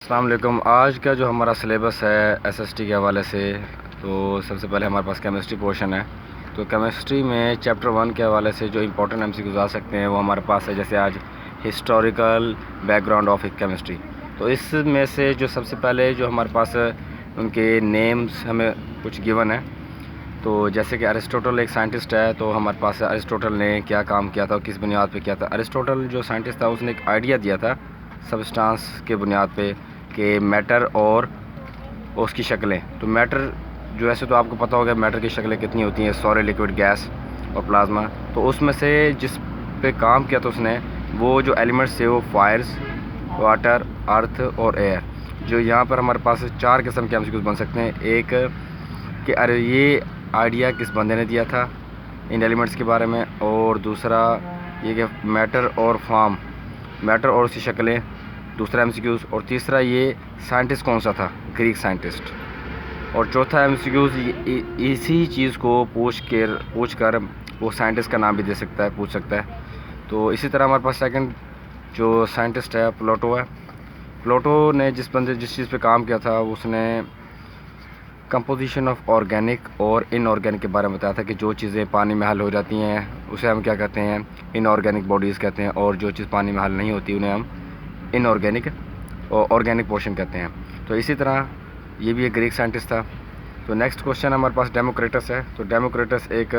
अस्सलाम वालेकुम। आज का जो हमारा सिलेबस है एसएसटी के हवाले से, तो सबसे पहले हमारे पास केमिस्ट्री पोर्शन है। तो केमिस्ट्री में चैप्टर 1 के हवाले से जो इंपॉर्टेंट एमसीक्यूज आ सकते हैं वो हमारे पास है। जैसे आज हिस्टोरिकल बैकग्राउंड ऑफ केमिस्ट्री, तो इसमें से जो सबसे पहले जो हमारे पास उनके नेम्स हमें कुछ गिवन है। तो जैसे कि अरिस्टोटल एक साइंटिस्ट है, तो हमारे पास अरिस्टोटल ने क्या काम किया था और किस बुनियाद पे किया था। अरिस्टोटल जो साइंटिस्ट था उसने एक आइडिया दिया था सबस्टांस के बुनियाद पे कि मैटर और उसकी शक्लें। तो मैटर जो ऐसे तो आपको पता होगा मैटर की शक्लें कितनी होती हैं, सॉलिड, लिक्विड, गैस और प्लाज्मा। तो उसमें से जिस पे काम किया था उसने, वो जो एलिमेंट्स थे वो फायर्स, वाटर, अर्थ और एयर। जो यहाँ पर हमारे पास 4 किस्म के एमसीक्यूज बन सकते हैं। एक कि अरे ये आइडिया किस बंदे ने दिया था इन एलिमेंट्स के बारे में, और दूसरा ये कि मैटर और फॉर्म, मैटर और उसकी शक्लें, दूसरा एमसीक्यूज़। और तीसरा ये साइंटिस्ट कौन सा था, ग्रीक साइंटिस्ट। और चौथा एमसीक्यूज़ इसी चीज़ को पूछ कर वो साइंटिस्ट का नाम भी दे सकता है, पूछ सकता है। तो इसी तरह हमारे पास सेकंड जो साइंटिस्ट है प्लूटो है। प्लूटो ने जिस चीज़ पे काम किया था उसने कंपोजिशन ऑफ ऑर्गेनिक और इनऑर्गेनिक के बारे में बताया था कि जो चीज़ें पानी में हल हो जाती हैं उसे हम क्या कहते हैं, इनऑर्गेनिक बॉडीज़ कहते हैं, और जो चीज़ पानी में हल नहीं होती उन्हें हम इनऑर्गेनिक और ऑर्गेनिक पोर्शन कहते हैं। तो इसी तरह ये भी एक ग्रीक साइंटिस्ट था। तो नेक्स्ट क्वेश्चन हमारे पास डेमोक्रिटस है। तो डेमोक्रिटस एक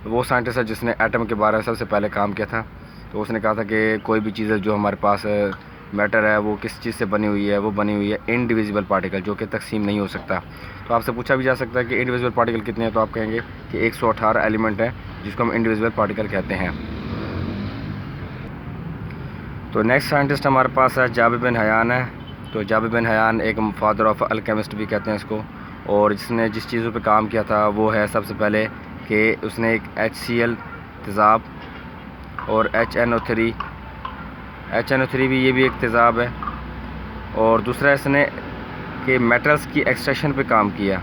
वो साइंटिस्ट है जिसने एटम के बारे में सबसे पहले काम किया था। तो उसने कहा था कि कोई भी चीज़ जो हमारे पास मैटर है वो किस चीज़ से बनी हुई है, वो बनी हुई है इंडिविजुअल पार्टिकल, जो कि तकसीम नहीं हो सकता। तो आपसे पूछा भी जा सकता है कि इंडिविजुअल पार्टिकल कितने हैं, तो आप कहेंगे कि 118 एलिमेंट है जिसको हम इंडिविजुअल पार्टिकल कहते हैं। तो नेक्स्ट साइंटिस्ट हमारे पास है जाबिर बिन हयान है। तो जाबिर बिन हयान एक फादर ऑफ अल्केमिस्ट भी कहते हैं इसको। और जिसने जिस चीज़ों पे काम किया था वो है सबसे पहले कि उसने एक HCl तेज़ाब और HNO3 भी, ये भी एक तेज़ाब है। और दूसरा इसने कि मेटल्स की एक्सट्रैक्शन पे काम किया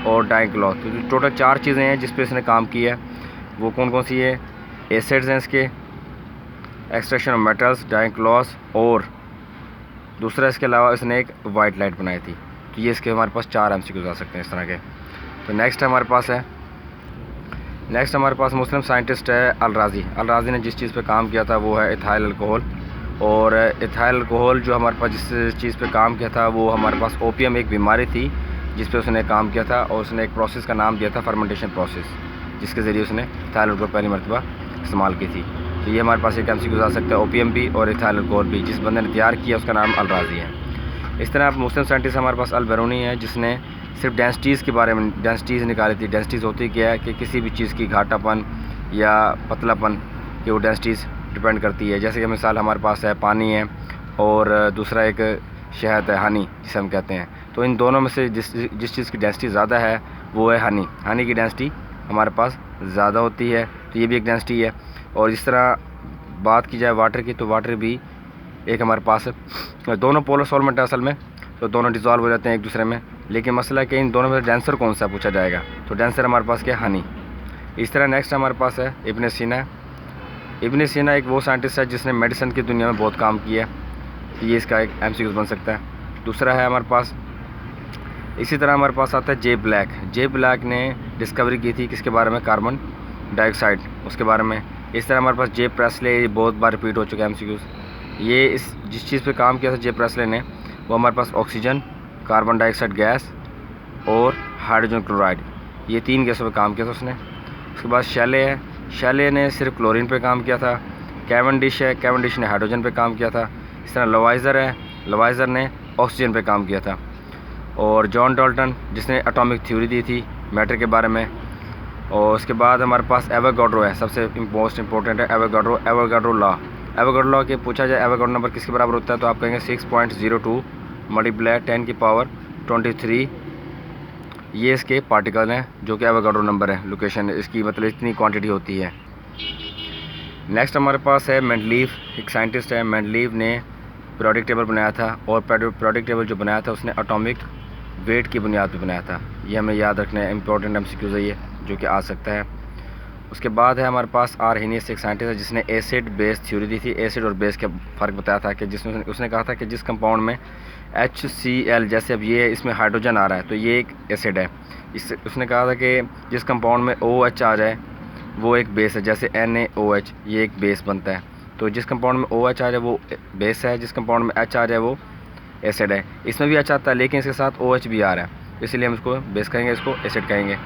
और डाइक्लॉथ। तो टोटल 4 चीज़ें हैं जिस पे इसने काम किया। वो कौन कौन सी है, एसिड्स हैं इसके, एक्सट्रैक्शन ऑफ मेटल्स, डाइक्लॉथ, और दूसरा इसके अलावा इसने एक वाइट लाइट बनाई थी। तो ये इसके हमारे पास 4 एमसीक्यूज आ सकते हैं इस तरह के। तो नेक्स्ट हमारे पास मुस्लिम साइंटिस्ट है अल-राज़ी। अल-राज़ी ने जिस चीज़ पे काम किया था वो है इथाइल अल्कोहल। और इथाइल अल्कोहल जो हमारे पास जिस चीज़ पे काम किया था वो हमारे पास ओपियम एक बीमारी थी जिस पे उसने काम किया था, और उसने एक प्रोसेस का नाम दिया था फर्मेंटेशन प्रोसेस, जिसके ज़रिए उसने इथाइल अल्कोहल पहली मरतबा इस्तेमाल की थी। तो ये हमारे पास एक एमसीक्यूज आ सकता है, ओपियम भी और इथाइल अल्कोहल भी। जिस बंदे ने तैयार किया उसका नाम अल-राज़ी है। इस तरह आप मुस्लिम साइंटिस्ट हमारे पास अल-बिरूनी है जिसने सिर्फ डेंसिटीज़ के बारे में डेंसिटीज़ निकाली थी। डेंसिटीज़ होती क्या है कि किसी भी चीज़ की घाटापन या पतलापन की वो डेंसिटीज़ डिपेंड करती है। जैसे कि मिसाल हमारे पास है पानी है, और दूसरा एक शहद है, हनी जिसे हम कहते हैं। तो इन दोनों में से जिस चीज़ की डेंसिटी ज़्यादा है वो है हनी। हनी की डेंसिटी हमारे पास ज़्यादा होती है, तो ये भी एक डेंसिटी है। और इस तरह बात की जाए वाटर की, तो वाटर भी एक हमारे पास दोनों पोलर सॉल्वेंट है असल में, तो दोनों डिज़ोल्व हो जाते हैं एक दूसरे में। लेकिन मसला है कि इन दोनों में डेंसर कौन सा पूछा जाएगा, तो डेंसर हमारे पास क्या, हनी। इस तरह नेक्स्ट हमारे पास है इब्न सीना। इब्न सीना एक वो साइंटिस्ट है जिसने मेडिसिन की दुनिया में बहुत काम किया है, तो ये इसका एक एमसीक्यूज बन सकता है। दूसरा है हमारे पास, इसी तरह हमारे पास आता है जे ब्लैक। जे ब्लैक ने डिस्कवरी की थी किसके बारे में, कार्बन डाइऑक्साइड, उसके बारे में। इस तरह हमारे पास जे प्रेसले, ये बहुत बार रिपीट हो चुका है एमसीक्यूज। ये इस जिस चीज़ पे काम किया था जे प्रेसले ने, वो हमारे पास ऑक्सीजन, कार्बन डाइऑक्साइड गैस और हाइड्रोजन क्लोराइड, ये 3 गैसों पे काम किया था उसने। उसके बाद शैले है। शैले ने सिर्फ क्लोरीन पे काम किया था। कैवेंडिश है, कैवेंडिश ने हाइड्रोजन पे काम किया था। इस तरह लवाइज़र है, लवाइज़र ने ऑक्सीजन पे काम किया था। और जॉन डाल्टन जिसने एटॉमिक थ्योरी दी थी मैटर के बारे में। और उसके बाद हमारे पास एवोगाड्रो है, सबसे मोस्ट इंपॉर्टेंट है एवोगाड्रो लॉ। एवोगाड्रो लॉ के पूछा जाए एवोगाड्रो नंबर किसके बराबर होता है, तो आप कहेंगे 6.02 मल्टीप्लाई 10 की पावर 23। ये इसके पार्टिकल हैं जो कि एवोगाड्रो नंबर है, लोकेशन इसकी, मतलब इतनी क्वांटिटी होती है। नेक्स्ट हमारे पास है मेंडलीव, एक साइंटिस्ट है। मेंडलीव ने पीरियोडिक टेबल बनाया था, और पीरियोडिक टेबल जो बनाया था उसने एटॉमिक वेट की बुनियाद पर बनाया था। ये हमें याद रखना है, इंपॉर्टेंट एमसीक्यूज है ये जो कि आ सकता है। उसके बाद है हमारे पास आर्हेनियस, एक साइंटिस्ट है जिसने एसिड बेस थ्योरी दी थी। एसिड और बेस का फ़र्क बताया था कि जिसमें उसने कहा था कि जिस कंपाउंड में HCl, जैसे अब ये इसमें हाइड्रोजन आ रहा है तो ये एक एसिड है। उसने कहा था कि जिस कंपाउंड में OH आ जाए वो एक बेस है, जैसे NaOH, ये एक बेस बनता है। तो जिस कंपाउंड में OH आ जाए वो बेस है, जिस कंपाउंड में H आ जाए वो एसिड है। इसमें भी H आता है लेकिन इसके साथ OH भी आ रहा है, इसलिए हम इसको बेस कहेंगे, इसको एसिड कहेंगे।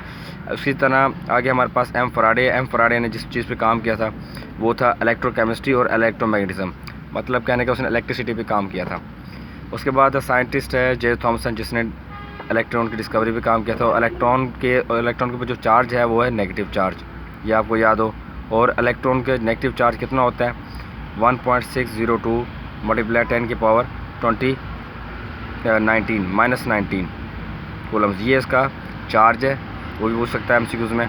उसी तरह आगे हमारे पास एम फराडे ने जिस चीज़ पे काम किया था वो था इलेक्ट्रोकेमिस्ट्री और इलेक्ट्रोमैग्नेटिज्म, मतलब कहने का उसने इलेक्ट्रिसिटी पे काम किया था। उसके बाद साइंटिस्ट है जे थॉमसन जिसने इलेक्ट्रॉन की डिस्कवरी पे काम किया था। इलेक्ट्रॉन के ऊपर जो चार्ज है वो है नेगेटिव चार्ज, ये आपको याद हो। और इलेक्ट्रॉन के नेगेटिव चार्ज कितना होता है 1.602 मल्टीप्लाई 10 की पावर 19 कूलम्स, ये इसका चार्ज है, वो भी पूछ सकता है MCQs में।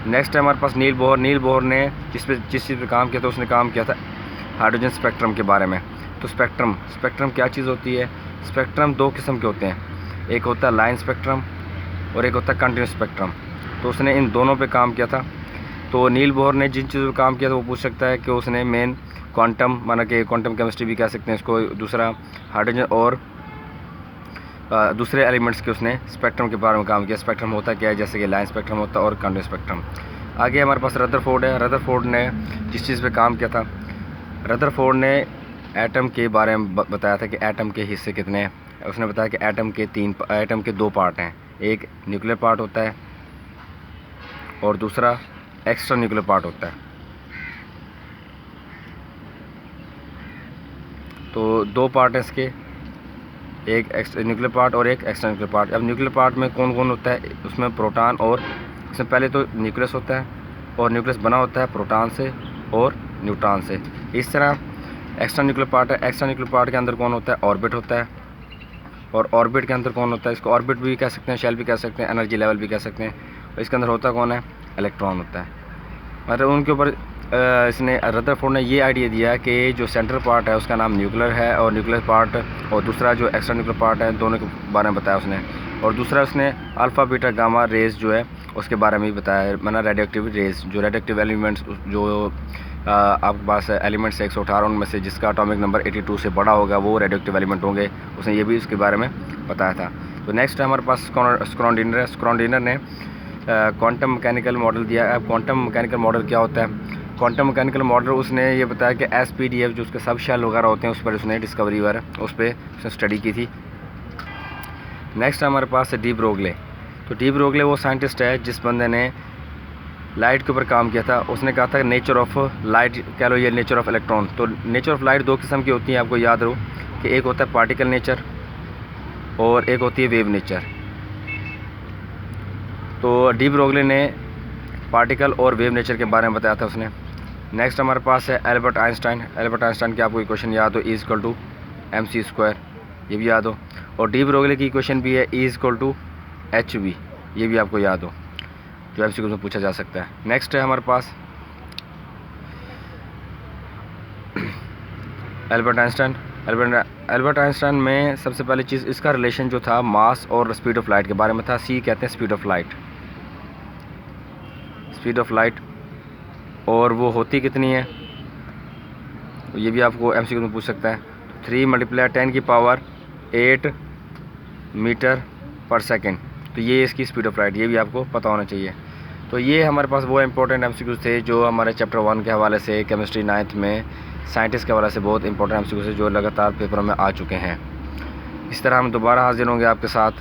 नेक्स्ट है हमारे पास नील बोहर ने जिस चीज़ पे काम किया था उसने काम किया था हाइड्रोजन स्पेक्ट्रम के बारे में। तो स्पेक्ट्रम क्या चीज़ होती है? स्पेक्ट्रम दो किस्म के होते हैं, एक होता है लाइन स्पेक्ट्रम और एक होता है कंटिन्यूस स्पेक्ट्रम। तो उसने इन दोनों पे काम किया था। तो नील बोहर ने जिन चीज़ों पर काम किया था वो पूछ सकता है कि उसने मेन क्वांटम, माना कि क्वांटम केमिस्ट्री भी कह सकते हैं इसको, दूसरा हाइड्रोजन और दूसरे एलिमेंट्स के उसने स्पेक्ट्रम के बारे में काम किया। स्पेक्ट्रम होता क्या है, जैसे कि लाइन स्पेक्ट्रम होता है और कंटिन्यूस स्पेक्ट्रम। आगे हमारे पास रदरफोर्ड है। रदरफोर्ड ने जिस चीज़ पे काम किया था, रदरफोर्ड ने एटम के बारे में बताया था कि एटम के हिस्से कितने हैं। उसने बताया कि एटम के दो पार्ट हैं, एक न्यूक्लियर पार्ट होता है और दूसरा एक्स्ट्रा न्यूक्लियर पार्ट होता है। तो दो पार्ट है इसके, एक न्यूक्लियर पार्ट और एक एक्स्ट्रा न्यूक्लियर पार्ट। अब न्यूक्लियर पार्ट में कौन कौन होता है? उसमें प्रोटॉन, और इसमें पहले तो न्यूक्लियस होता है और न्यूक्लियस बना होता है प्रोटॉन से और न्यूट्रॉन से। इस तरह एक्स्ट्रा न्यूक्लियर पार्ट है। एक्स्ट्रा न्यूक्लियर पार्ट के अंदर कौन होता है? ऑर्बिट होता है। और ऑर्बिट के अंदर कौन होता है? इसको ऑर्बिट भी कह सकते हैं, शेल भी कह सकते हैं, एनर्जी लेवल भी कह सकते हैं। और इसके अंदर होता कौन है? इलेक्ट्रॉन होता है। मतलब उनके ऊपर इसने रदरफोर्ड ने ये आइडिया दिया कि जो सेंट्रल पार्ट है उसका नाम न्यूक्लियर है और न्यूक्लियर पार्ट, और दूसरा जो एक्स्ट्रा न्यूक्लियर पार्ट है, दोनों के बारे में बताया उसने। और दूसरा उसने अल्फ़ा बीटा गामा रेज जो है उसके बारे में भी बताया, माना रेडियो एक्टिव रेज, जो रेडियो एक्टिव एलिमेंट्स जो आपके पास एलिमेंट्स 118 उनमें से जिसका एटॉमिक नंबर 82 से बड़ा होगा वो रेडियो एक्टिव एलिमेंट होंगे, उसने ये भी उसके बारे में बताया था। तो नेक्स्ट हमारे पास स्क्रॉडिनर है। स्क्रॉडिनर ने क्वांटम मैकेनिकल मॉडल दिया। अब क्वांटम मैकेनिकल मॉडल क्या होता है? क्वांटम मैकेनिकल मॉडल उसने ये बताया कि SPDF जो उसके सब शेल वगैरह होते हैं उस पर उसने डिस्कवरी वगैरह उस पर उसने स्टडी की थी। नेक्स्ट हमारे पास है डी ब्रोगले। तो डी ब्रोगले वो साइंटिस्ट है जिस बंदे ने लाइट के ऊपर काम किया था। उसने कहा था नेचर ऑफ लाइट कह लो, ये नेचर ऑफ इलेक्ट्रॉन। तो नेचर ऑफ लाइट दो किस्म की होती हैं, आपको याद रहो कि एक होता है पार्टिकल नेचर और एक होती है वेव नेचर। तो डी ब्रोगले ने पार्टिकल और वेव नेचर के बारे में बताया था उसने। नेक्स्ट हमारे पास है एल्बर्ट आइंस्टाइन। एल्बर्ट आइंस्टाइन की आपको इक्वेशन याद हो, E = mc², ये भी याद हो। और डी ब्रोगले की इक्वेशन भी है E = hv, ये भी आपको याद हो, जो MCQ में पूछा जा सकता है। नेक्स्ट है हमारे पास एल्बर्ट आइंस्टाइन। एल्बर्ट आइंस्टाइन में सबसे पहली चीज़ इसका रिलेशन जो था मास और स्पीड ऑफ लाइट के बारे में था। C कहते हैं स्पीड ऑफ लाइट, और वो होती कितनी है तो ये भी आपको MCQ में पूछ सकता है। 3 × 10 की पावर 8 मीटर पर सेकेंड, तो ये इसकी स्पीड ऑफ लाइट, ये भी आपको पता होना चाहिए। तो ये हमारे पास वो इंपॉर्टेंट MCQ थे जो हमारे चैप्टर 1 के हवाले से, केमिस्ट्री 9th में साइंटिस्ट के हवाले से बहुत इंपॉर्टेंट MCQ थे जो लगातार पेपरों में आ चुके हैं। इस तरह हम दोबारा हाजिर होंगे आपके साथ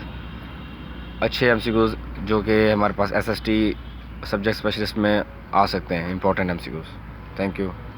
अच्छे MCQs जो कि हमारे पास SST सब्जेक्ट स्पेशलिस्ट में आ सकते हैं, इंपॉर्टेंट MCQs। Thank you.